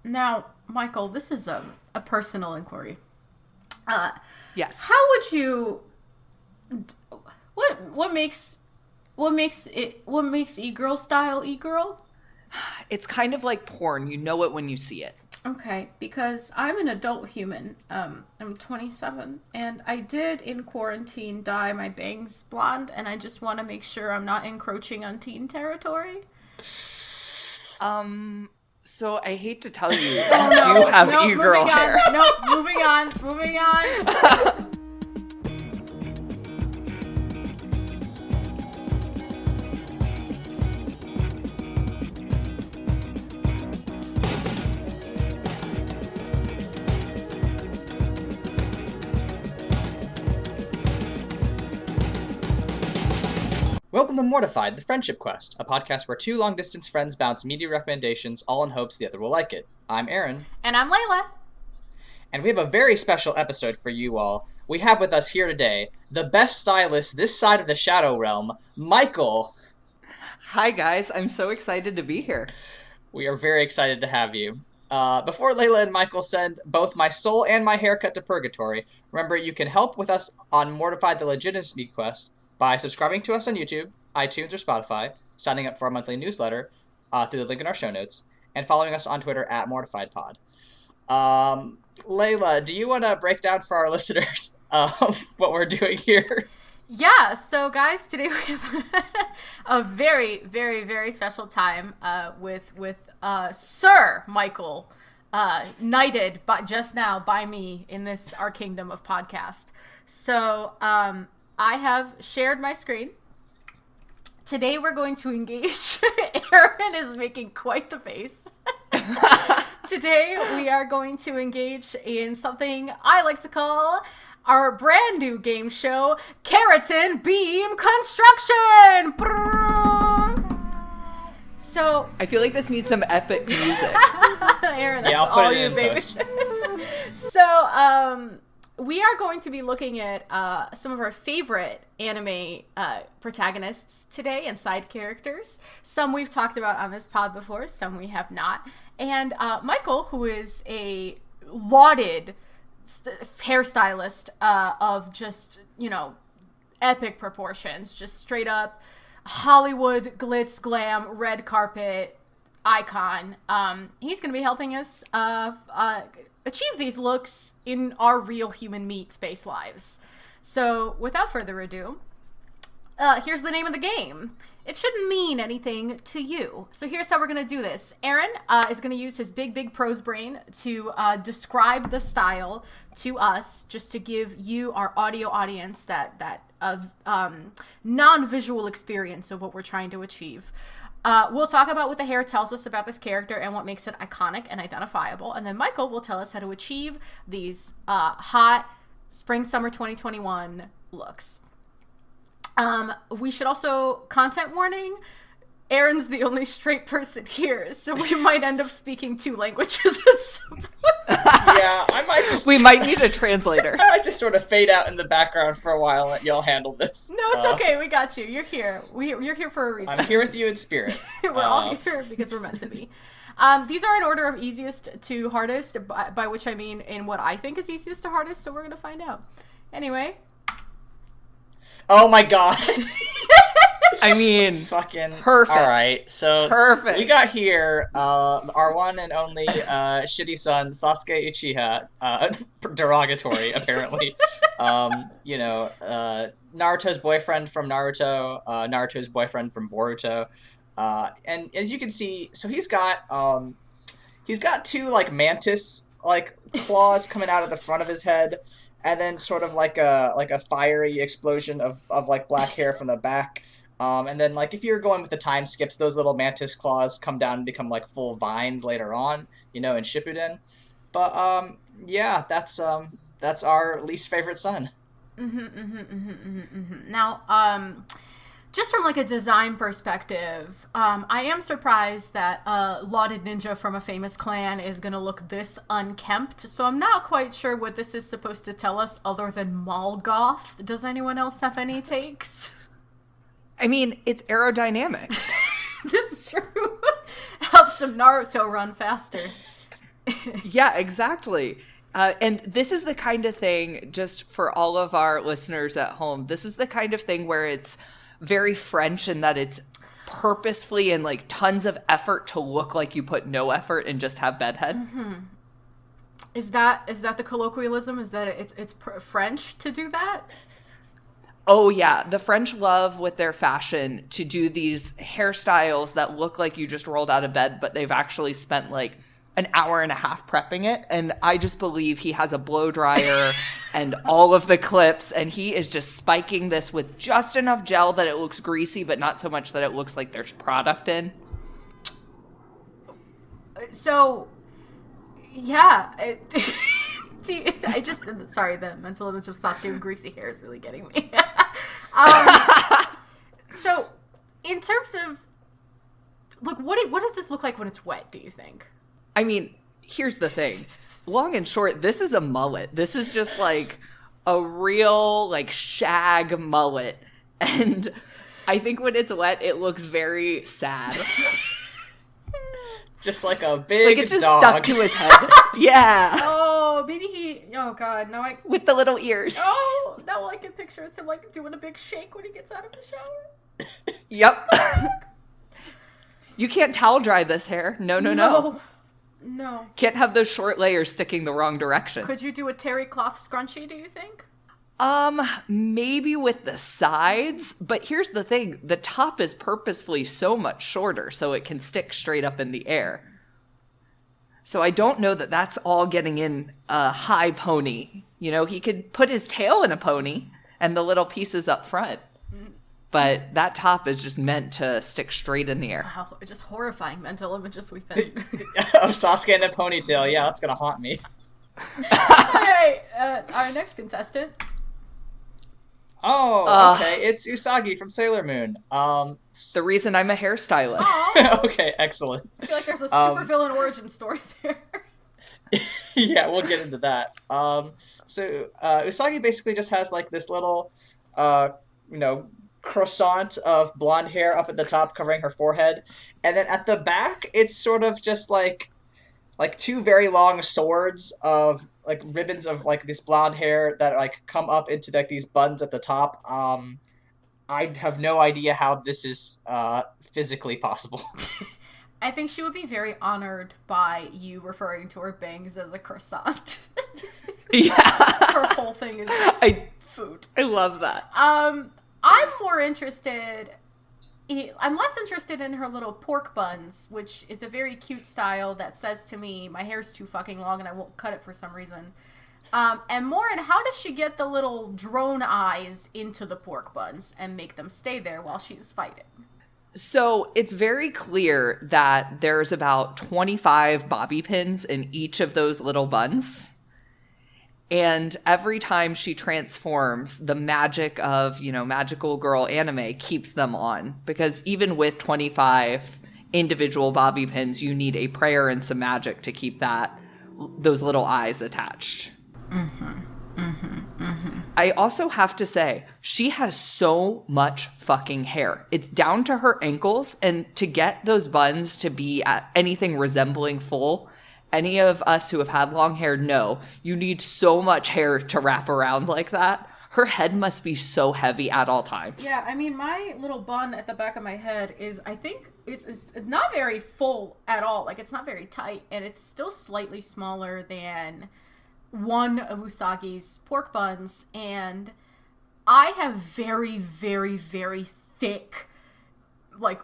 Now, Michael, this is a personal inquiry. Yes. How would you? What makes e-girl style e-girl? It's kind of like porn. You know it when you see it. Okay, because I'm an adult human. I'm 27, and I did in quarantine dye my bangs blonde, and I just want to make sure I'm not encroaching on teen territory. So I hate to tell you, you do have e-girl hair. Moving on. Welcome to Mortified, the Friendship Quest, a podcast where two long-distance friends bounce media recommendations, all in hopes the other will like it. I'm Aaron. And I'm Leyla. And we have a very special episode for you all. We have with us here today the best stylist this side of the Shadow Realm, Michael. Hi guys, I'm so excited to be here. We are very excited to have you. Before Leyla and Michael send both my soul and my haircut to purgatory, remember you can help with us on Mortified the Legitimacy Quest by subscribing to us on YouTube, iTunes, or Spotify, signing up for our monthly newsletter through the link in our show notes, and following us on Twitter at MortifiedPod. Leyla, do you want to break down for our listeners what we're doing here? Yeah, so guys, today we have a very, very, very special time with Sir Michael, knighted just now by me in this our kingdom of podcast. So I have shared my screen. Today we're going to engage. Aaron is making quite the face. Today we are going to engage in something I like to call our brand new game show, Keratin Beam Construction! So I feel like this needs some epic music. Aaron, that's I'll put all it you, in baby. post. So, we are going to be looking at some of our favorite anime protagonists today and side characters. Some we've talked about on this pod before, some we have not. And Michael, who is a lauded hairstylist of just, epic proportions, just straight up Hollywood glitz glam red carpet icon. He's going to be helping us achieve these looks in our real human meat space lives. So without further ado, here's the name of the game. It shouldn't mean anything to you. So here's how we're going to do this. Aaron is going to use his big prose brain to describe the style to us, just to give you, our audio audience, that non-visual experience of what we're trying to achieve. We'll talk about what the hair tells us about this character and what makes it iconic and identifiable. And then Michael will tell us how to achieve these hot spring-summer 2021 looks. We should also, content warning, Aaron's the only straight person here, so we might end up speaking two languages at some point. Yeah, I might just... We might need a translator. I might just sort of fade out in the background for a while and let y'all handle this. No, it's okay. We got you. You're here. You're here for a reason. I'm here with you in spirit. We're all here because we're meant to be. These are in order of easiest to hardest, by which I mean in what I think is easiest to hardest, so we're going to find out. Anyway. Oh my god. I mean, fucking perfect. All right, so perfect. We got here our one and only shitty son Sasuke Uchiha, derogatory apparently. Naruto's boyfriend from Naruto, Naruto's boyfriend from Boruto, and as you can see, so he's got two like mantis like claws coming out of the front of his head. And then sort of like a fiery explosion of like black hair from the back. And then like if you're going with the time skips, those little mantis claws come down and become like full vines later on, in Shippuden. But yeah, that's our least favorite son. Now, just from like a design perspective, I am surprised that lauded ninja from a famous clan is going to look this unkempt. So I'm not quite sure what this is supposed to tell us other than mall goth. Does anyone else have any takes? I mean, it's aerodynamic. That's true. Helps some Naruto run faster. Yeah, exactly. And this is the kind of thing, just for all of our listeners at home, this is the kind of thing where it's very French in that it's purposefully and like tons of effort to look like you put no effort and just have bedhead. Mm-hmm. Is that the colloquialism? Is that it's French to do that? Oh yeah, the French love with their fashion to do these hairstyles that look like you just rolled out of bed, but they've actually spent like an hour and a half prepping it. And I just believe he has a blow dryer and all of the clips, and he is just spiking this with just enough gel that it looks greasy, but not so much that it looks like there's product in. So, yeah. I just, sorry, the mental image of Sasuke with greasy hair is really getting me. So, in terms of, look, what does this look like when it's wet, do you think? I mean, here's the thing. Long and short, this is a mullet. This is just like a real like shag mullet. And I think when it's wet, it looks very sad. Just like a big like it's just dog. stuck to his head. Yeah. Oh, maybe oh god, now with the little ears. Oh, now all I can picture is him like doing a big shake when he gets out of the shower. Yep. You can't towel dry this hair. No. Can't have those short layers sticking the wrong direction. Could you do a terry cloth scrunchie, do you think? Maybe with the sides, but here's the thing. The top is purposefully so much shorter so it can stick straight up in the air. So I don't know that that's all getting in a high pony. You know, he could put his tail in a pony and the little pieces up front. But that top is just meant to stick straight in the air. Wow, just horrifying mental images we've been... Of Sasuke in a ponytail. Yeah, that's gonna haunt me. Alright, our next contestant. Oh, okay. It's Usagi from Sailor Moon. The reason I'm a hairstylist. Okay, excellent. I feel like there's a super villain origin story there. Yeah, we'll get into that. So Usagi basically just has like this little, croissant of blonde hair up at the top covering her forehead, and then at the back it's sort of just like two very long swords of like ribbons of like this blonde hair that like come up into like these buns at the top. I have no idea how this is physically possible. I think she would be very honored by you referring to her bangs as a croissant. Yeah. Her whole thing is food. I love that. I'm less interested in her little pork buns, which is a very cute style that says to me, my hair's too fucking long and I won't cut it for some reason. And more in how does she get the little drone eyes into the pork buns and make them stay there while she's fighting? So it's very clear that there's about 25 bobby pins in each of those little buns. And every time she transforms, the magic of, magical girl anime keeps them on. Because even with 25 individual bobby pins, you need a prayer and some magic to keep those little eyes attached. I also have to say, she has so much fucking hair. It's down to her ankles, and to get those buns to be at anything resembling full, any of us who have had long hair know you need so much hair to wrap around like that. Her head must be so heavy at all times. Yeah, I mean, my little bun at the back of my head is, I think, it's not very full at all. Like, it's not very tight, and it's still slightly smaller than one of Usagi's pork buns, and I have very, very, very thick, like,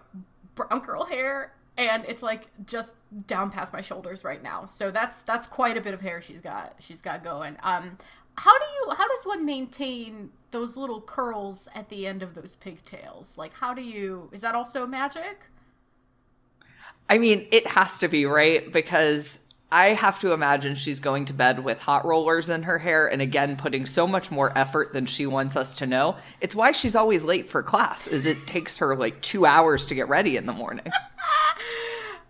brown girl hair, and it's like just down past my shoulders right now. So that's quite a bit of hair she's got going. How does one maintain those little curls at the end of those pigtails? Like, is that also magic? I mean, it has to be, right? Because I have to imagine she's going to bed with hot rollers in her hair, and again, putting so much more effort than she wants us to know. It's why she's always late for class, is it takes her like 2 hours to get ready in the morning.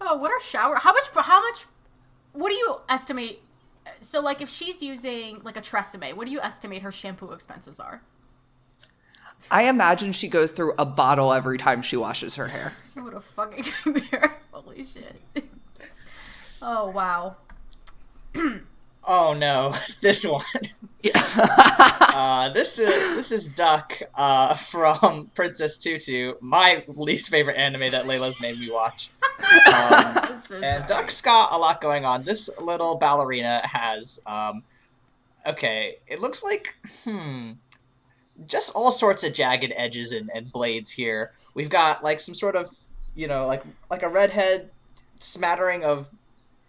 Oh, how much, what do you estimate? So like if she's using like a Tresemme, what do you estimate her shampoo expenses are? I imagine she goes through a bottle every time she washes her hair. What a fucking nightmare. Holy shit. Oh, wow. Oh no, this one. Yeah. This is Duck from Princess Tutu, my least favorite anime that Layla's made me watch. And Duck's got a lot going on. This little ballerina has okay, it looks like just all sorts of jagged edges and blades here. We've got like some sort of, like a redhead smattering of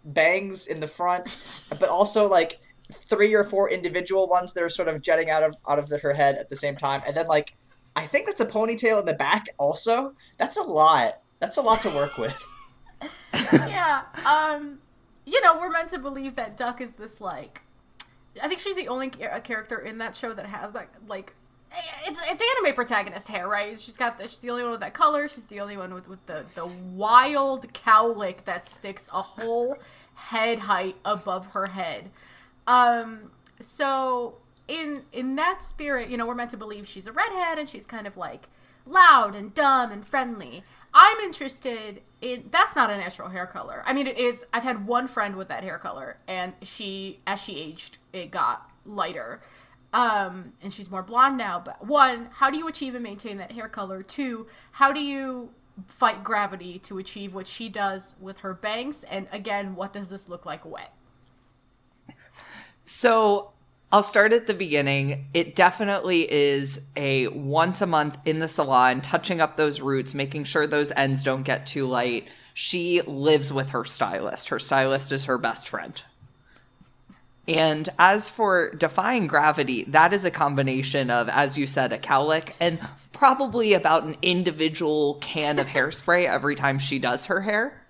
bangs in the front, but also like 3 or 4 individual ones that are sort of jetting out of her head at the same time, and then like I think that's a ponytail in the back. Also, that's a lot. That's a lot to work with. Yeah. We're meant to believe that Duck is this like. I think she's the only character in that show that has that like. It's anime protagonist hair, right? She's the only one with that color. She's the only one with the wild cowlick that sticks a whole head height above her head. So in that spirit, we're meant to believe she's a redhead and she's kind of like loud and dumb and friendly. I'm interested in, that's not a natural hair color. I mean, it is. I've had one friend with that hair color, and as she aged, it got lighter. And she's more blonde now. But 1, how do you achieve and maintain that hair color? 2, how do you fight gravity to achieve what she does with her bangs? And again, what does this look like wet? So I'll start at the beginning. It definitely is a once a month in the salon, touching up those roots, making sure those ends don't get too light. She lives with her stylist. Her stylist is her best friend. And as for defying gravity, that is a combination of, as you said, a cowlick and probably about an individual can of hairspray every time she does her hair.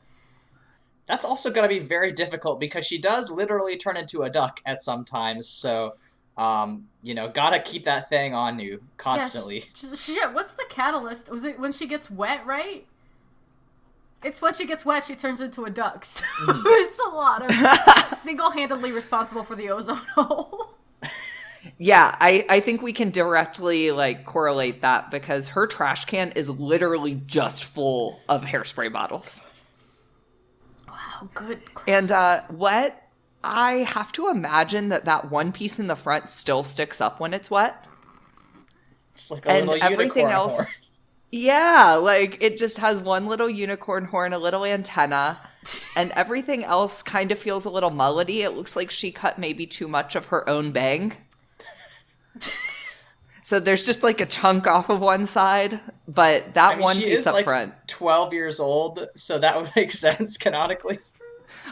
That's also going to be very difficult because she does literally turn into a duck at some times. So, gotta keep that thing on you constantly. Yeah, shit, what's the catalyst? Was it when she gets wet, right? It's when she gets wet, she turns into a duck. So it's a lot of single-handedly responsible for the ozone hole. Yeah, I think we can directly correlate that because her trash can is literally just full of hairspray bottles. Wow, good. And wet, I have to imagine that one piece in the front still sticks up when it's wet. Just like a little everything unicorn else. Horn. Yeah, it just has one little unicorn horn, a little antenna, and everything else kind of feels a little mullety. It looks like she cut maybe too much of her own bang. So there's just a chunk off of one side, but that one piece up front. 12 years old, so that would make sense canonically.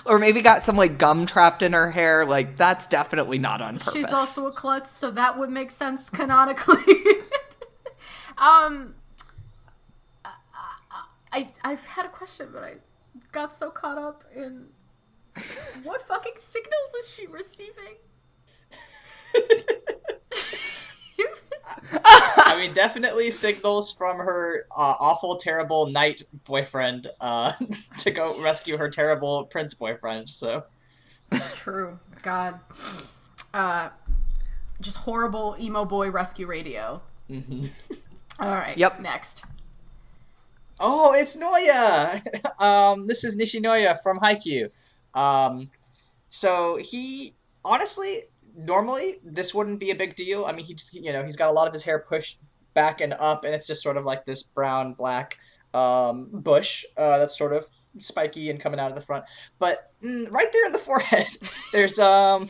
Or maybe got some gum trapped in her hair. That's definitely not on purpose. She's also a klutz, so that would make sense canonically. I've had a question, but I got so caught up in what fucking signals is she receiving? I mean, definitely signals from her awful, terrible knight boyfriend to go rescue her terrible prince boyfriend, so. True. God. Just horrible emo boy rescue radio. Mm-hmm. All right. Yep. Next. Oh, it's Noya! This is Nishinoya from Haikyuu. So he, honestly, normally this wouldn't be a big deal. I mean, he's got a lot of his hair pushed back and up, and it's just sort of like this brown-black bush that's sort of spiky and coming out of the front. But right there in the forehead, there's, it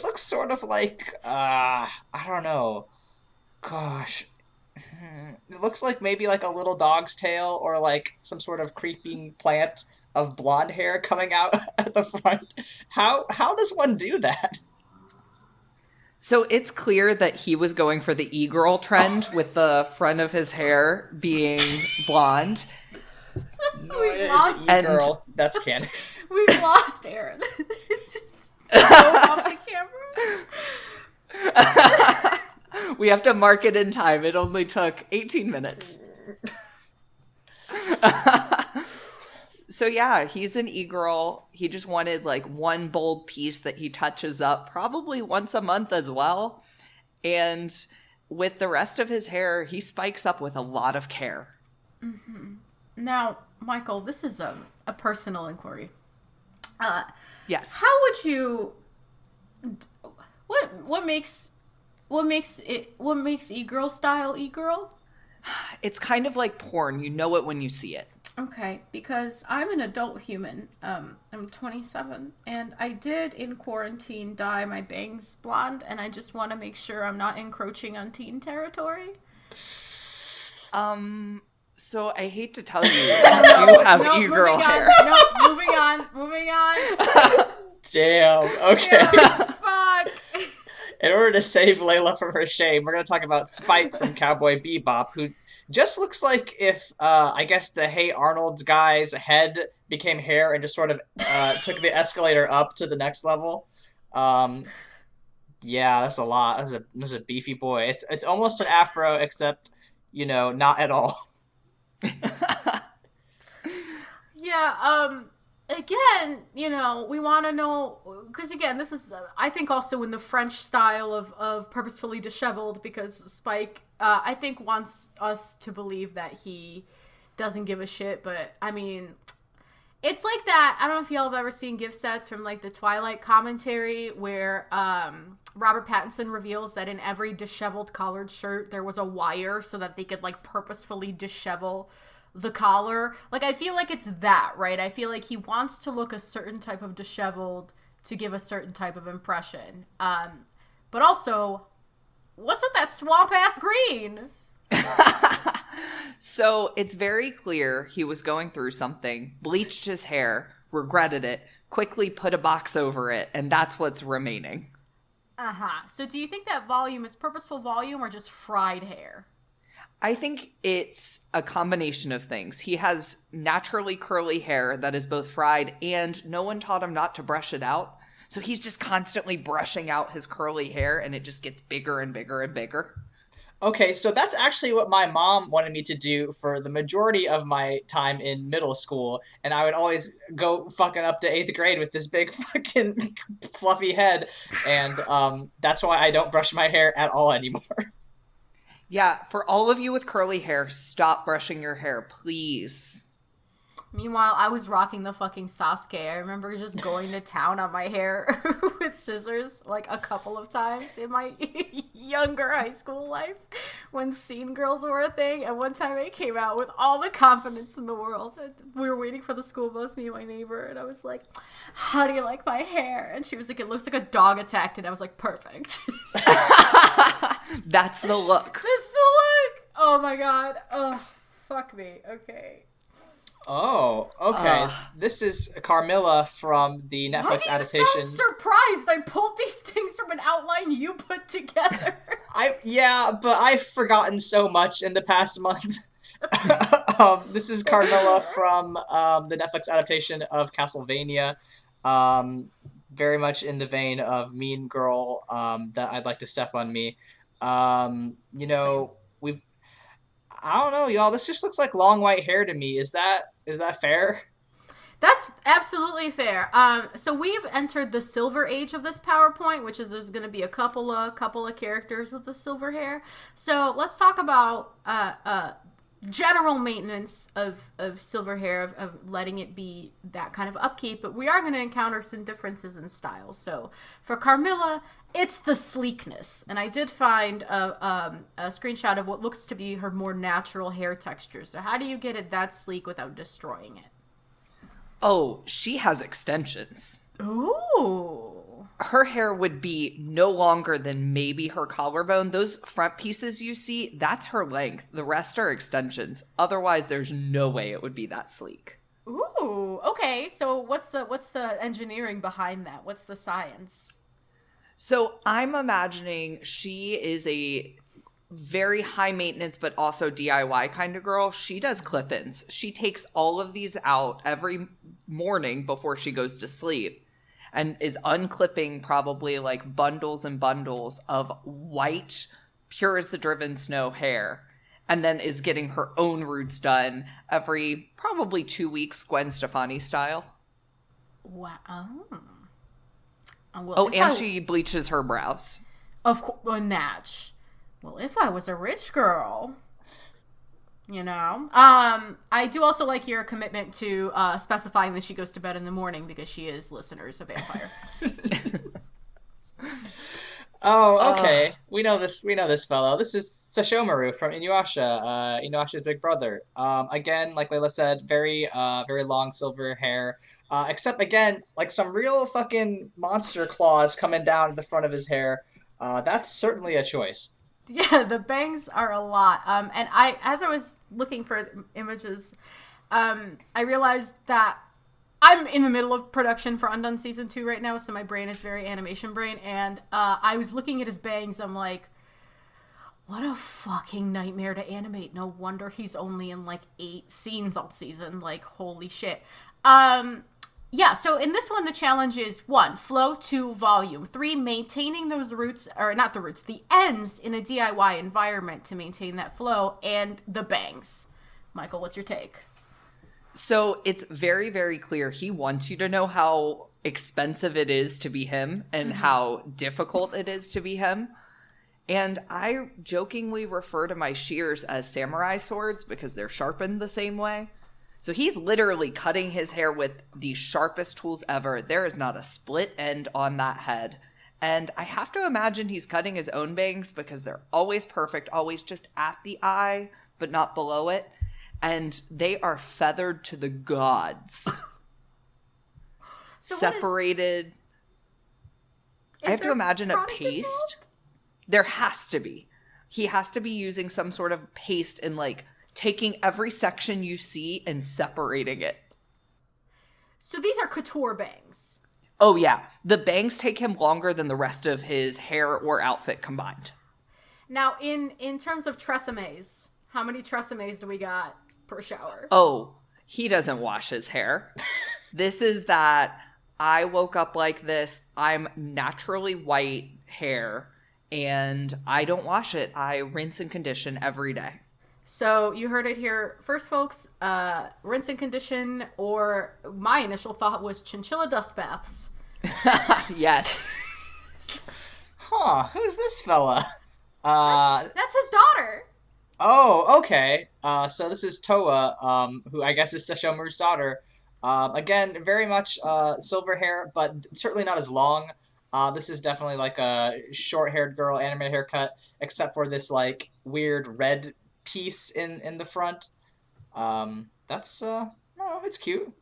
looks sort of like, I don't know. Gosh. It looks like maybe a little dog's tail or some sort of creeping plant of blonde hair coming out at the front. How does one do that? So it's clear that he was going for the e-girl trend with the front of his hair being blonde. No, it is an e-girl. That's canon. We've lost Aaron. Just go off the camera. We have to mark it in time. It only took 18 minutes. So yeah, he's an e-girl. He just wanted one bold piece that he touches up probably once a month as well. And with the rest of his hair, he spikes up with a lot of care. Mm-hmm. Now, Michael, this is a personal inquiry. Yes. How would you? What makes e-girl style e-girl? It's kind of like porn. You know it when you see it. Okay, because I'm an adult human. I'm 27, and I did in quarantine dye my bangs blonde, and I just want to make sure I'm not encroaching on teen territory. So I hate to tell you, you do have e-girl hair. No, moving on. Damn. Okay. Fuck. In order to save Leyla from her shame, we're going to talk about Spike from Cowboy Bebop, who just looks like if, I guess, the Hey Arnold guy's head became hair and just sort of took the escalator up to the next level. Yeah, that's a lot. That's a beefy boy. It's almost an afro, except, not at all. Yeah, again, we want to know, because again, this is, I think, also in the French style of purposefully disheveled, because Spike, I think, wants us to believe that he doesn't give a shit, but, I mean, it's like that, I don't know if y'all have ever seen gift sets from, like, the Twilight commentary, where, Robert Pattinson reveals that in every disheveled collared shirt, there was a wire so that they could, like, purposefully dishevel the collar. Like, I feel like it's that, right? I feel like he wants to look a certain type of disheveled to give a certain type of impression. But also, what's with that swamp-ass green? So it's very clear he was going through something, bleached his hair, regretted it, quickly put a box over it, and that's what's remaining. Uh-huh. So do you think that volume is purposeful volume or just fried hair? I think it's a combination of things. He has naturally curly hair that is both fried, and no one taught him not to brush it out. So he's just constantly brushing out his curly hair, and it just gets bigger and bigger and bigger. Okay, so that's actually what my mom wanted me to do for the majority of my time in middle school, and I would always go fucking up to 8th grade with this big fucking fluffy head, and that's why I don't brush my hair at all anymore. Yeah, for all of you with curly hair, stop brushing your hair, please. Meanwhile, I was rocking the fucking Sasuke. I remember just going to town on my hair with scissors like a couple of times in my younger high school life when scene girls were a thing. And one time I came out with all the confidence in the world. We were waiting for the school bus, me and my neighbor, and I was like, "How do you like my hair?" And she was like, "It looks like a dog attacked." And I was like, "Perfect." That's the look. That's the look. Oh my god. Oh, fuck me. Okay. Oh, okay. This is Carmilla from the Netflix adaptation. Why do you sound surprised? I pulled these things from an outline you put together. But I've forgotten so much in the past month. This is Carmilla from the Netflix adaptation of Castlevania. Very much in the vein of Mean Girl, that I'd like to step on me. I don't know, y'all. This just looks like long white hair to me. Is that fair? That's absolutely fair. So we've entered the silver age of this PowerPoint, which is there's going to be a couple of characters with the silver hair. So let's talk about general maintenance of silver hair, of letting it be that kind of upkeep. But we are going to encounter some differences in styles. So for Carmilla, it's the sleekness. And I did find a screenshot of what looks to be her more natural hair texture. So how do you get it that sleek without destroying it? Oh, she has extensions. Ooh. Her hair would be no longer than maybe her collarbone. Those front pieces you see, that's her length. The rest are extensions. Otherwise, there's no way it would be that sleek. Ooh, okay. So what's the engineering behind that? What's the science? So I'm imagining she is a very high maintenance but also DIY kind of girl. She does clip-ins. She takes all of these out every morning before she goes to sleep and is unclipping probably like bundles and bundles of white, pure as the driven snow hair, and then is getting her own roots done every probably 2 weeks, Gwen Stefani style. Wow. Well, she bleaches her brows. Of course, Natch. Well, if I was a rich girl, You know, I do also like your commitment to specifying that she goes to bed in the morning because she is, listeners, a vampire. Oh, okay. We know this. We know this fellow. This is Sashomaru from Inuyasha. Inuyasha's big brother. Again, like Leyla said, very long silver hair. Except again, like some real fucking monster claws coming down the front of his hair. That's certainly a choice. Yeah, the bangs are a lot. And as I was looking for images, I realized that I'm in the middle of production for Undone Season 2 right now, so my brain is very animation brain, and I was looking at his bangs, I'm like, what a fucking nightmare to animate. No wonder he's only in, like, 8 scenes all season. Like, holy shit. Yeah, so in this one, the challenge is 1, flow, 2, volume, 3, maintaining those roots, or not the roots, the ends in a DIY environment to maintain that flow, and the bangs. Michael, what's your take? So it's very, very clear. He wants you to know how expensive it is to be him and how difficult it is to be him. And I jokingly refer to my shears as samurai swords because they're sharpened the same way. So he's literally cutting his hair with the sharpest tools ever. There is not a split end on that head. And I have to imagine he's cutting his own bangs because they're always perfect, always just at the eye, but not below it. And they are feathered to the gods. So separated. I have to imagine a paste. Involved? There has to be. He has to be using some sort of paste and like taking every section you see and separating it. So these are couture bangs. Oh yeah. The bangs take him longer than the rest of his hair or outfit combined. Now in terms of tresemmés, how many tresemmés do we got per shower? Oh, he doesn't wash his hair. This is that I woke up like this. I'm naturally white hair and I don't wash it. I rinse and condition every day. So you heard it here first, folks. Rinse and condition, or my initial thought was chinchilla dust baths. Yes. Huh, who's this fella? That's his daughter. Oh, okay. So this is Toa, who I guess is Sesshomaru's daughter. Again, very much silver hair, but certainly not as long. This is definitely like a short-haired girl anime haircut, except for this like weird red piece in the front. That's oh, it's cute.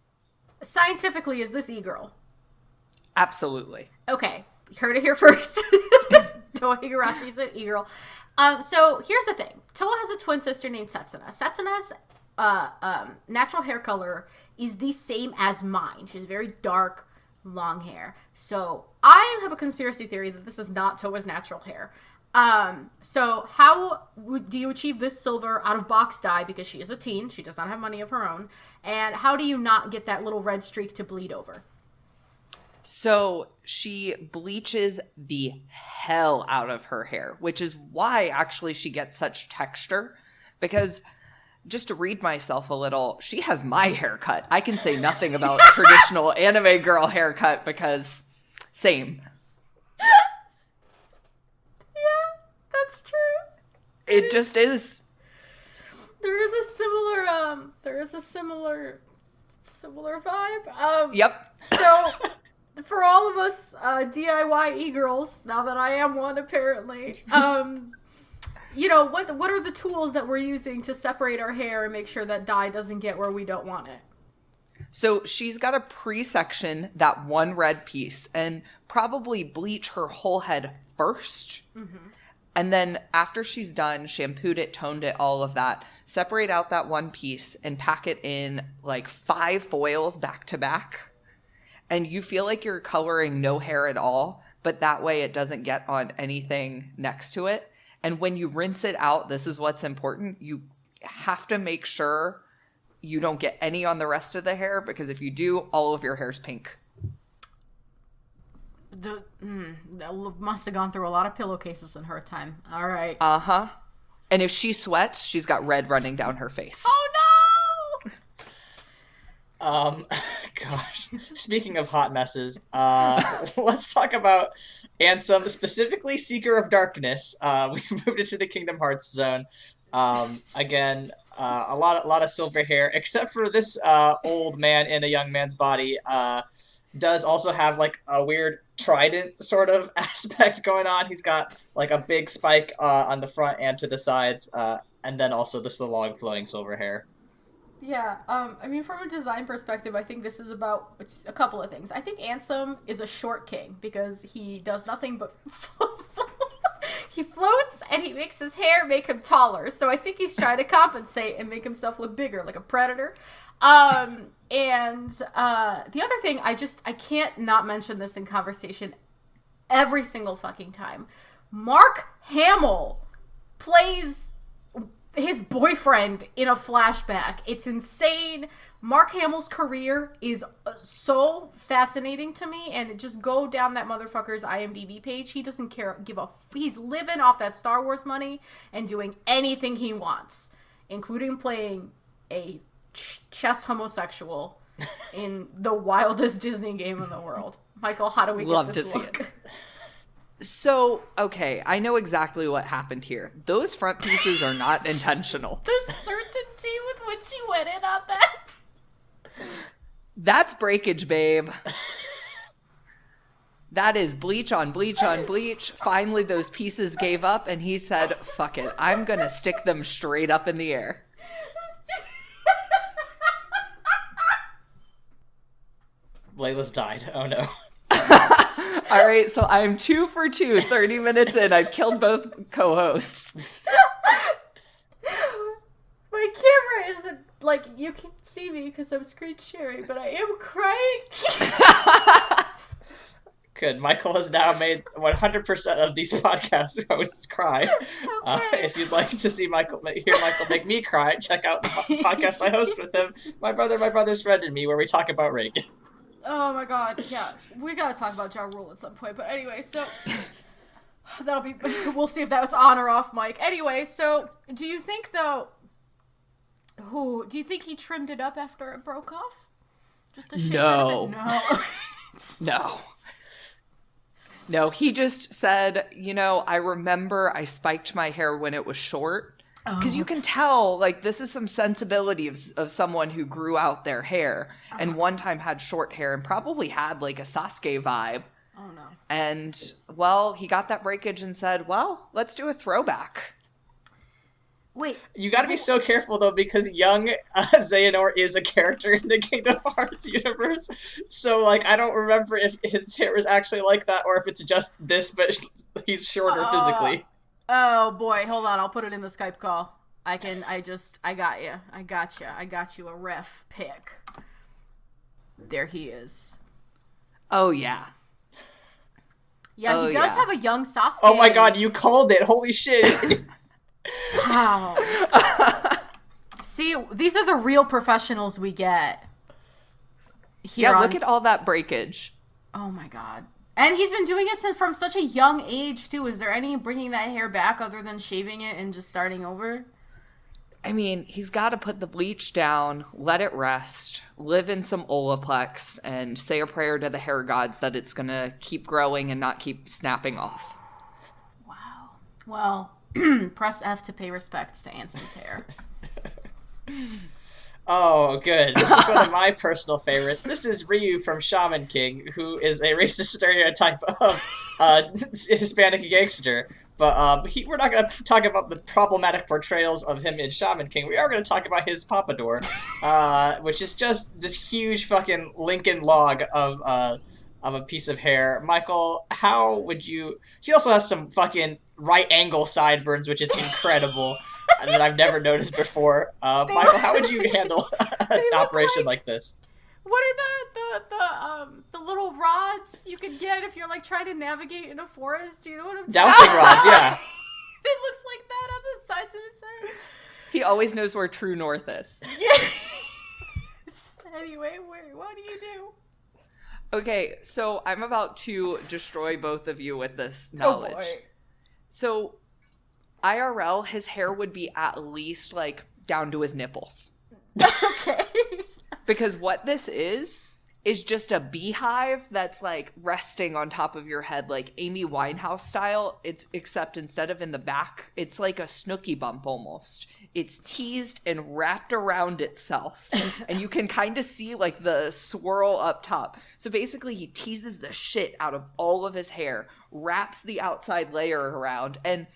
Scientifically, is this e-girl? Absolutely. Okay, you heard it here first. Toa Higarashi's an e-girl. So here's the thing. Toa has a twin sister named Setsuna. Setsuna's natural hair color is the same as mine. She has very dark, long hair. So I have a conspiracy theory that this is not Toa's natural hair. So how do you achieve this silver out of box dye? Because she is a teen. She does not have money of her own. And how do you not get that little red streak to bleed over? So she bleaches the hell out of her hair, which is why actually she gets such texture. Because just to read myself a little, she has my haircut. I can say nothing about traditional anime girl haircut because same. Yeah, that's true. It just is. There is a similar vibe. Yep. So for all of us DIY e-girls, now that I am one apparently, you know, what are the tools that we're using to separate our hair and make sure that dye doesn't get where we don't want it? So she's got to pre-section that one red piece and probably bleach her whole head first. Mm-hmm. And then after she's done, shampooed it, toned it, all of that, separate out that one piece and pack it in like 5 foils back to back. And you feel like you're coloring no hair at all, but that way it doesn't get on anything next to it. And when you rinse it out, this is what's important. You have to make sure you don't get any on the rest of the hair, because if you do, all of your hair's pink. That must have gone through a lot of pillowcases in her time. All right. Uh-huh. And if she sweats, she's got red running down her face. Oh, no! Gosh. Speaking of hot messes, let's talk about Ansem, specifically Seeker of Darkness. We've moved into the Kingdom Hearts zone. Again, A lot of silver hair, except for this old man in a young man's body. Does also have like a weird trident sort of aspect going on. He's got like a big spike on the front and to the sides, and then also the long flowing silver hair. Yeah, I mean, from a design perspective, I think this is about a couple of things. I think Ansem is a short king because he does nothing but he floats and he makes his hair make him taller. So I think he's trying to compensate and make himself look bigger, like a predator. And the other thing, I can't not mention this in conversation every single fucking time. Mark Hamill plays his boyfriend in a flashback. It's insane. Mark Hamill's career is so fascinating to me, and just go down that motherfucker's IMDb page. He doesn't he's living off that Star Wars money and doing anything he wants, including playing a chess homosexual in the wildest Disney game in the world. Michael, how do we Love get this to look? see it. So, okay, I know exactly what happened here. Those front pieces are not intentional. The certainty with which you went in on that. That's breakage, babe. That is bleach on bleach on bleach. Finally, those pieces gave up, and he said, fuck it, I'm gonna stick them straight up in the air. Layla's died. Oh no. All right, so I'm 2 for 2, 30 minutes in. I've killed both co-hosts. My camera isn't, like, you can see me because I'm screen sharing, but I am crying. Good. Michael has now made 100% of these podcast hosts cry. Okay. If you'd like to hear Michael make me cry, check out the podcast I host with him, My Brother's Friend, and Me, where we talk about Reagan. Oh my god, yeah. We gotta talk about Ja Rule at some point, but anyway, so... we'll see if that's on or off mic. Anyway, so, do you think, though... do you think he trimmed it up after it broke off? Just a shit No. No. No. No, he just said, I remember I spiked my hair when it was short. Because you can tell, like, this is some sensibility of someone who grew out their hair and one time had short hair and probably had, like, a Sasuke vibe. Oh, no. And, well, he got that breakage and said, well, let's do a throwback. Wait. You gotta be so careful, though, because young Xehanort is a character in the Kingdom Hearts universe. So, like, I don't remember if his hair was actually like that or if it's just this, but he's shorter physically. Oh boy, hold on, I'll put it in the Skype call. I got you. I got you a ref pick. There he is. Oh, yeah. Yeah, he does have a young Sasuke. Oh my god, you called it. Holy shit. Wow. See, these are the real professionals we get. Look at all that breakage. Oh my god. And he's been doing it from such a young age, too. Is there any bringing that hair back other than shaving it and just starting over? I mean, he's got to put the bleach down, let it rest, live in some Olaplex, and say a prayer to the hair gods that it's going to keep growing and not keep snapping off. Wow. Well, press F to pay respects to Ansem's hair. Oh, good. This is one of my personal favorites. This is Ryu from Shaman King, who is a racist stereotype of Hispanic gangster. But we're not going to talk about the problematic portrayals of him in Shaman King. We are going to talk about his pompadour, which is just this huge fucking Lincoln log of a piece of hair. Michael, how would you... He also has some fucking right angle sideburns, which is incredible. That I've never noticed before. Michael, how would you handle an operation like this? What are the little rods you could get if you're like trying to navigate in a forest? Do you know what I'm talking about? Dowsing rods, yeah. It looks like that on the sides of his head. He always knows where true north is. Yeah. Anyway, what do you do? Okay, so I'm about to destroy both of you with this knowledge. Oh boy. So IRL, his hair would be at least like down to his nipples. Okay. Because what this is just a beehive that's like resting on top of your head, like Amy Winehouse style. Except instead of in the back, it's like a Snooki bump almost. it's teased and wrapped around itself. And you can kind of see like the swirl up top. So basically he teases the shit out of all of his hair, wraps the outside layer around. And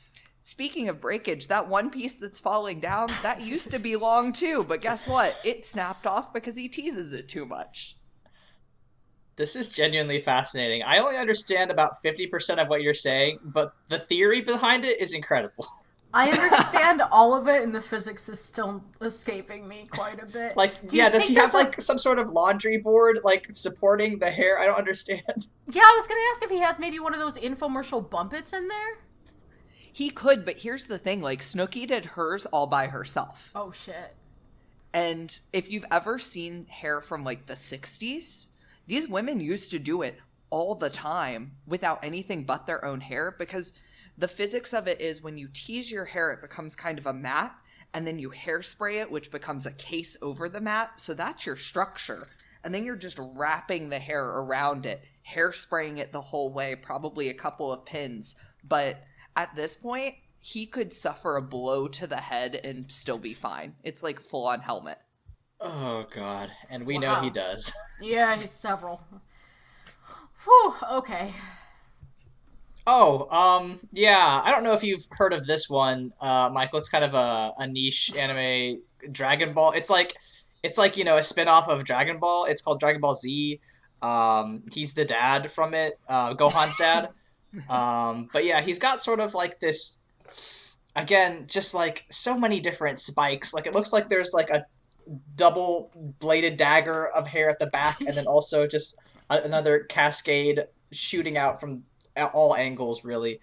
speaking of breakage, that one piece that's falling down, that used to be long too. But guess what? It snapped off because he teases it too much. This is genuinely fascinating. I only understand about 50% of what you're saying, but the theory behind it is incredible. I understand all of it, and the physics is still escaping me quite a bit. Like, does he have, like, some sort of laundry board, like, supporting the hair? I don't understand. Yeah, I was going to ask if he has maybe one of those infomercial bumpets in there. He could, but here's the thing. Like, Snooki did hers all by herself. Oh, shit. And if you've ever seen hair from, like, the 60s, these women used to do it all the time without anything but their own hair, because the physics of it is when you tease your hair, it becomes kind of a mat, and then you hairspray it, which becomes a case over the mat. So that's your structure. And then you're just wrapping the hair around it, hairspraying it the whole way, probably a couple of pins. But at this point, he could suffer a blow to the head and still be fine. It's like full-on helmet. Oh, God. And we know he does. Yeah, he's several. Whew, okay. Oh, yeah. I don't know if you've heard of this one, Michael. It's kind of a niche anime, Dragon Ball. It's like, you know, a spin-off of Dragon Ball. It's called Dragon Ball Z. He's the dad from it, Gohan's dad. But yeah, he's got sort of like this, again, just like so many different spikes. Like, it looks like there's like a double-bladed dagger of hair at the back, and then also just another cascade shooting out from all angles, really.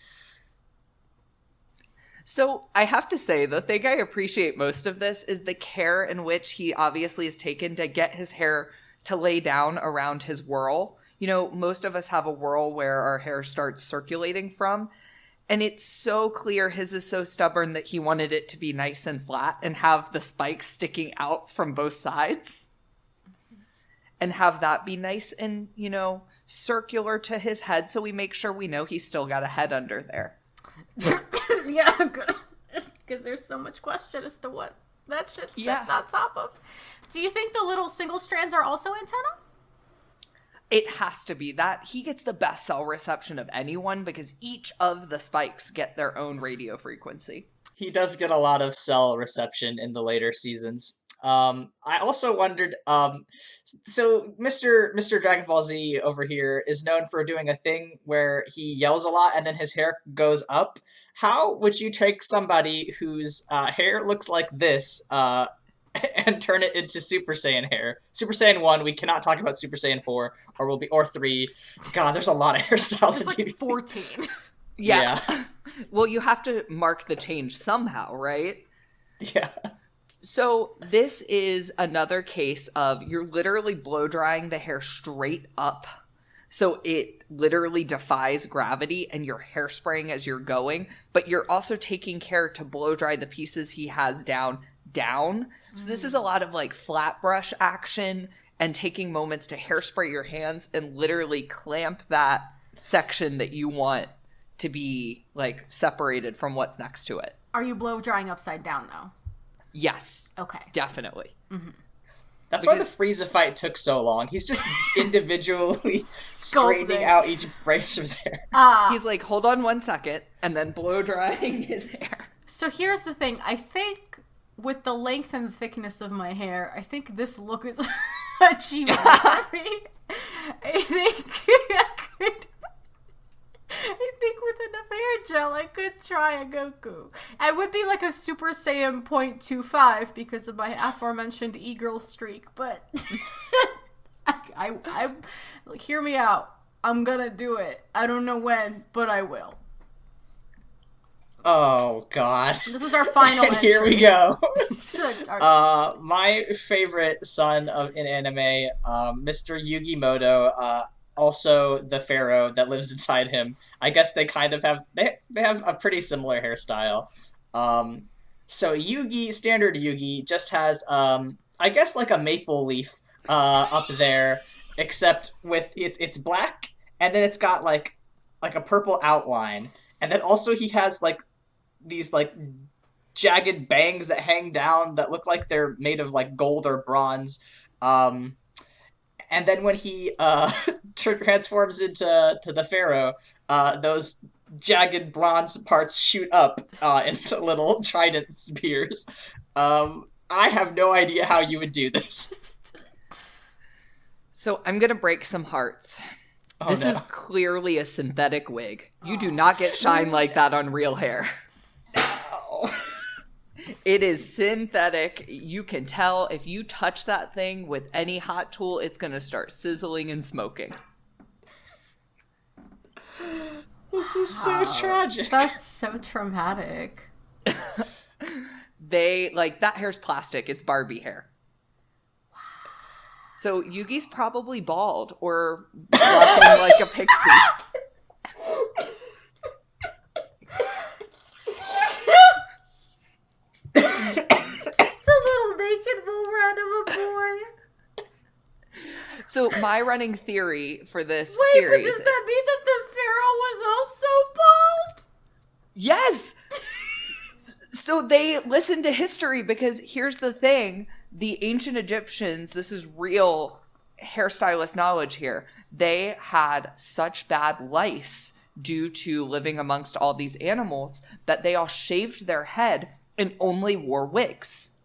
So I have to say, the thing I appreciate most of this is the care in which he obviously has taken to get his hair to lay down around his whirl. You know, most of us have a whirl where our hair starts circulating from. And it's so clear his is so stubborn that he wanted it to be nice and flat and have the spikes sticking out from both sides. And have that be nice and, you know, circular to his head, so we make sure we know he's still got a head under there. Yeah, good. Because there's so much question as to what that shit's sitting on top of. Do you think the little single strands are also antenna? It has to be that. He gets the best cell reception of anyone because each of the spikes get their own radio frequency. He does get a lot of cell reception in the later seasons. I also wondered, so Mr. Dragon Ball Z over here is known for doing a thing where he yells a lot and then his hair goes up. How would you take somebody whose hair looks like this and turn it into Super Saiyan hair? Super Saiyan 1, we cannot talk about Super Saiyan 4, or 3. God, there's a lot of hairstyles in like TV. 14. Yeah. Well, you have to mark the change somehow, right? Yeah. So this is another case of you're literally blow drying the hair straight up. So it literally defies gravity and you're hairspraying as you're going, but you're also taking care to blow dry the pieces he has down. So this is a lot of like flat brush action and taking moments to hairspray your hands and literally clamp that section that you want to be like separated from what's next to it. Are you blow drying upside down though? Yes. Okay. Definitely. Mm-hmm. That's why the Frieza fight took so long. He's just individually straightening out each branch of his hair. He's like, hold on 1 second, and then blow drying his hair. So here's the thing. I think with the length and thickness of my hair, I think this look is achievable for me. I think with enough hair gel, I could try a Goku. I would be like a Super Saiyan 0.25 because of my aforementioned e-girl streak, but I hear me out. I'm gonna do it. I don't know when, but I will. Oh, God. This is our final and entry. Here we go. Our- My favorite son in anime, Mr. Yugi Moto, also the pharaoh that lives inside him. I guess they kind of have they have a pretty similar hairstyle. So Yugi, standard Yugi, just has I guess like a maple leaf up there, except with it's black and then it's got like a purple outline, and then also he has like these like jagged bangs that hang down that look like they're made of like gold or bronze. And then when he transforms into the pharaoh, those jagged bronze parts shoot up into little trident spears. I have no idea how you would do this. So I'm going to break some hearts. Oh, this no. is clearly a synthetic wig. You do not get shine like that on real hair. Oh. It is synthetic. You can tell if you touch that thing with any hot tool, it's going to start sizzling and smoking. This is so tragic. That's so traumatic. That hair's plastic. It's Barbie hair. So Yugi's probably bald or walking like a pixie. Just a little naked bull run of a boy. So my running theory for this Wait, series... but does that mean that the pharaoh was also bald? Yes! So they listened to history because here's the thing. The ancient Egyptians, this is real hairstylist knowledge here, they had such bad lice due to living amongst all these animals that they all shaved their head and only wore wigs.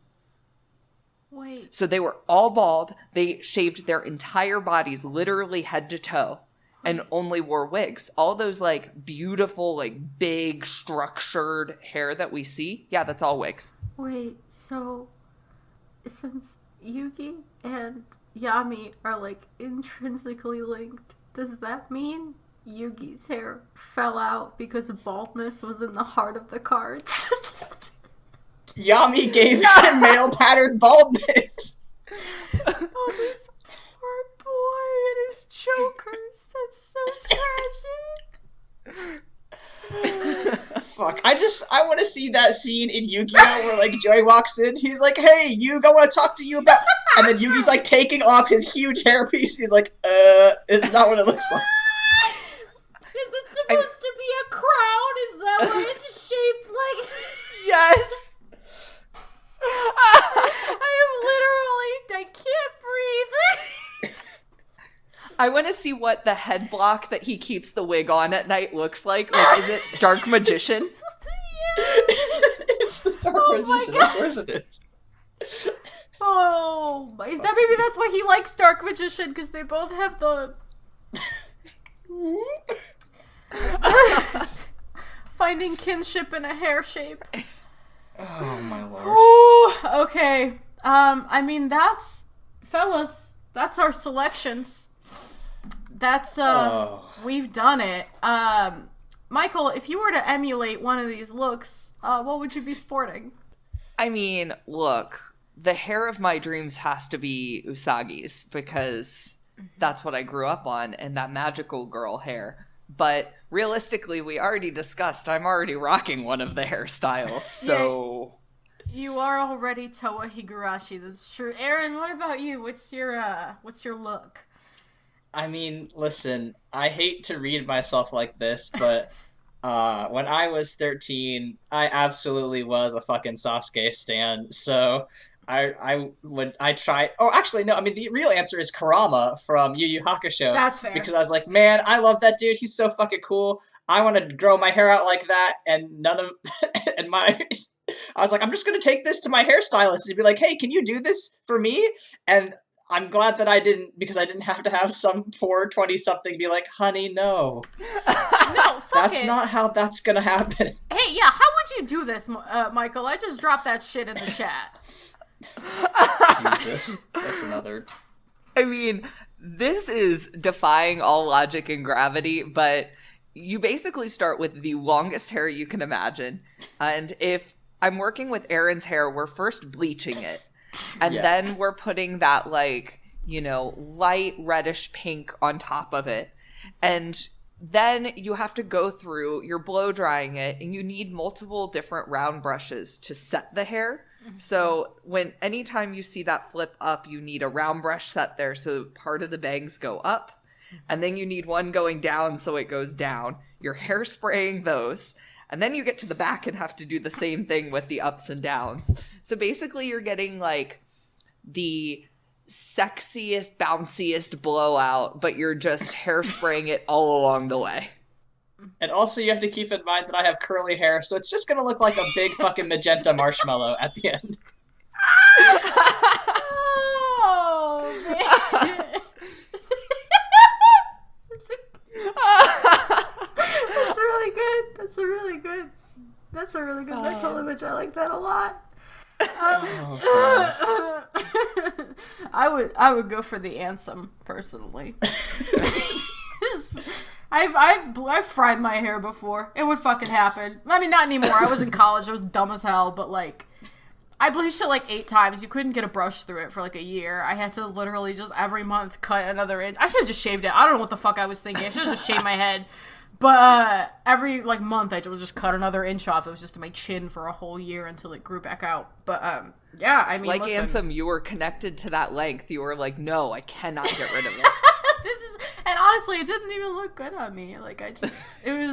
Wait. So they were all bald. They shaved their entire bodies, literally head to toe, and only wore wigs. All those like beautiful, like big structured hair that we see, yeah, that's all wigs. Wait, so since Yugi and Yami are like intrinsically linked, does that mean Yugi's hair fell out because baldness was in the heart of the cards? Yami gave him male pattern baldness. Oh, this poor boy and his chokers. That's so tragic. Fuck. I want to see that scene in Yu-Gi-Oh! Where, like, Joey walks in, he's like, hey, Yugi, I want to talk to you about... And then Yugi's, like, taking off his huge hairpiece. He's like, it's not what it looks like. Is it supposed to be a crown? Is that why it's shaped like... Yes! I can't breathe. I want to see what the head block that he keeps the wig on at night looks like. Like, is it Dark Magician? It's the Dark Magician. Of course it is. Oh, maybe that's why he likes Dark Magician, because they both have the... Finding kinship in a hair shape. Oh, my lord. Ooh, okay. I mean, fellas, that's our selections. That's, we've done it. Michael, if you were to emulate one of these looks, what would you be sporting? I mean, look, the hair of my dreams has to be Usagi's because that's what I grew up on, and that magical girl hair. But realistically, we already discussed I'm already rocking one of the hairstyles, so... You are already Toa Higurashi, that's true. Aaron, what about you? What's your look? I mean, listen, I hate to read myself like this, but when I was 13, I absolutely was a fucking Sasuke stan, so I try... Oh, actually, no, I mean, the real answer is Kurama from Yu Yu Hakusho. That's fair. Because I was like, man, I love that dude, he's so fucking cool, I want to grow my hair out like that, and none of... and my... I was like, I'm just going to take this to my hairstylist and be like, hey, can you do this for me? And I'm glad that I didn't, because I didn't have to have some poor 20-something be like, honey, no. No, That's not how that's going to happen. Hey, yeah, how would you do this, Michael? I just dropped that shit in the chat. Jesus. That's another... I mean, this is defying all logic and gravity, but you basically start with the longest hair you can imagine. And if I'm working with Aaron's hair, we're first bleaching it. And then we're putting that, like, you know, light reddish pink on top of it. And then you have to go through, you're blow drying it, and you need multiple different round brushes to set the hair. So anytime you see that flip up, you need a round brush set there so part of the bangs go up. And then you need one going down so it goes down. You're hairspraying those. And then you get to the back and have to do the same thing with the ups and downs. So basically you're getting like the sexiest, bounciest blowout, but you're just hairspraying it all along the way. And also you have to keep in mind that I have curly hair, so it's just going to look like a big fucking magenta marshmallow at the end. Oh, man. That's really good. That's a really good. That's a really good mental image. I like that a lot. I would go for the anthem personally. I've fried my hair before. It would fucking happen. I mean, not anymore. I was in college. I was dumb as hell. But like, I bleached it like 8 times. You couldn't get a brush through it for like a year. I had to literally just every month cut another inch. I should have just shaved it. I don't know what the fuck I was thinking. I should have just shaved my head. But every like month I was just cut another inch off. It was just in my chin for a whole year until it grew back out. But yeah, I mean, like listen. Ansem, you were connected to that length. You were like, no, I cannot get rid of it. And honestly, it didn't even look good on me. Like it was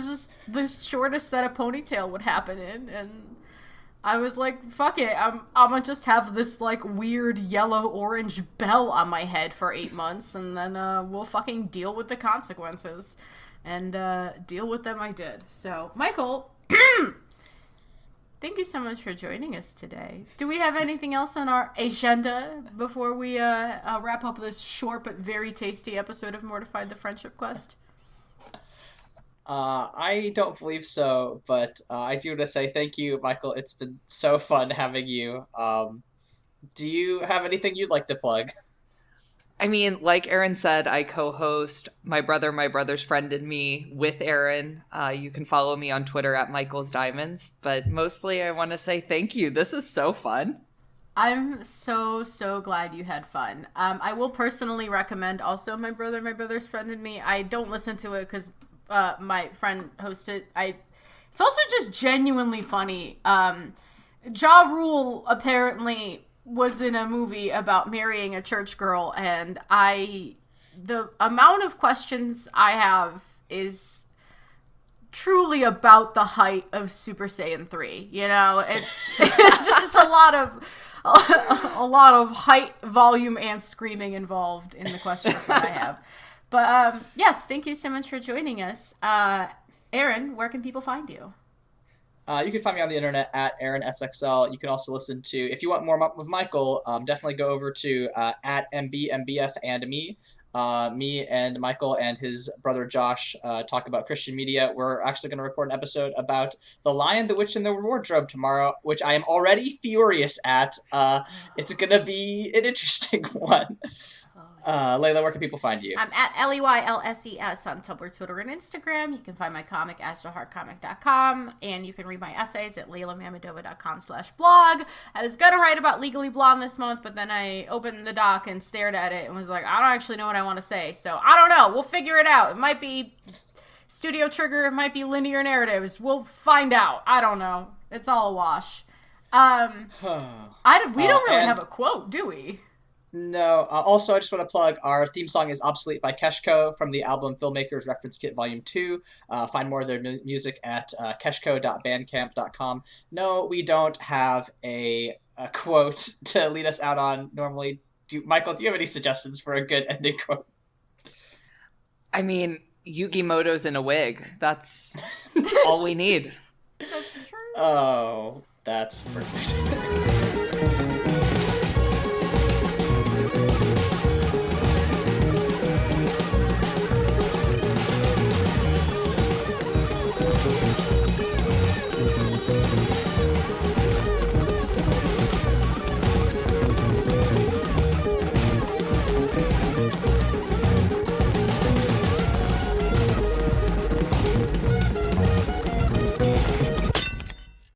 just the shortest that a ponytail would happen in, and I was like, fuck it, I'm gonna just have this like weird yellow-orange bell on my head for 8 months, and then we'll fucking deal with the consequences. And deal with them I did. So, Michael, thank you so much for joining us today. Do we have anything else on our agenda before we wrap up this short but very tasty episode of Mortified: The Friendship Quest? I don't believe so, but I do want to say thank you, Michael. It's been so fun having you. Do you have anything you'd like to plug? I mean, like Aaron said, I co-host My Brother's Friend, and Me with Aaron. You can follow me on Twitter at Michael's Diamonds. But mostly I want to say thank you. This is so fun. I'm so glad you had fun. I will personally recommend also My Brother's Friend, and Me. I don't listen to it because my friend hosted. It's also just genuinely funny. Ja Rule apparently was in a movie about marrying a church girl, and the amount of questions I have is truly about the height of Super Saiyan 3. You know, it's just a lot of height, volume, and screaming involved in the questions that I have. But yes, thank you so much for joining us. Aaron, where can people find you? You can find me on the internet at AaronSXL. You can also listen to, if you want more with Michael, definitely go over to at MBMBF and me. Me and Michael and his brother Josh talk about Christian media. We're actually going to record an episode about The Lion, the Witch, and the Wardrobe tomorrow, which I am already furious at. It's going to be an interesting one. Leyla, where can people find you? I'm at LEYLSES on Tumblr, Twitter, and Instagram. You can find my comic, astroheartcomic.com, and you can read my essays at LeylaMamedova.com/blog. I was going to write about Legally Blonde this month, but then I opened the doc and stared at it and was like, I don't actually know what I want to say, so I don't know. We'll figure it out. It might be Studio Trigger, it might be linear narratives. We'll find out. I don't know. It's all a wash. We don't really have a quote, do we? No. Also, I just want to plug our theme song is Obsolete by Keshko from the album Filmmakers Reference Kit Volume 2. Find more of their music at keshko.bandcamp.com. No, we don't have a quote to lead us out on normally. Michael, do you have any suggestions for a good ending quote? I mean, Yugimoto's in a wig. That's all we need. That's true. Oh, that's perfect.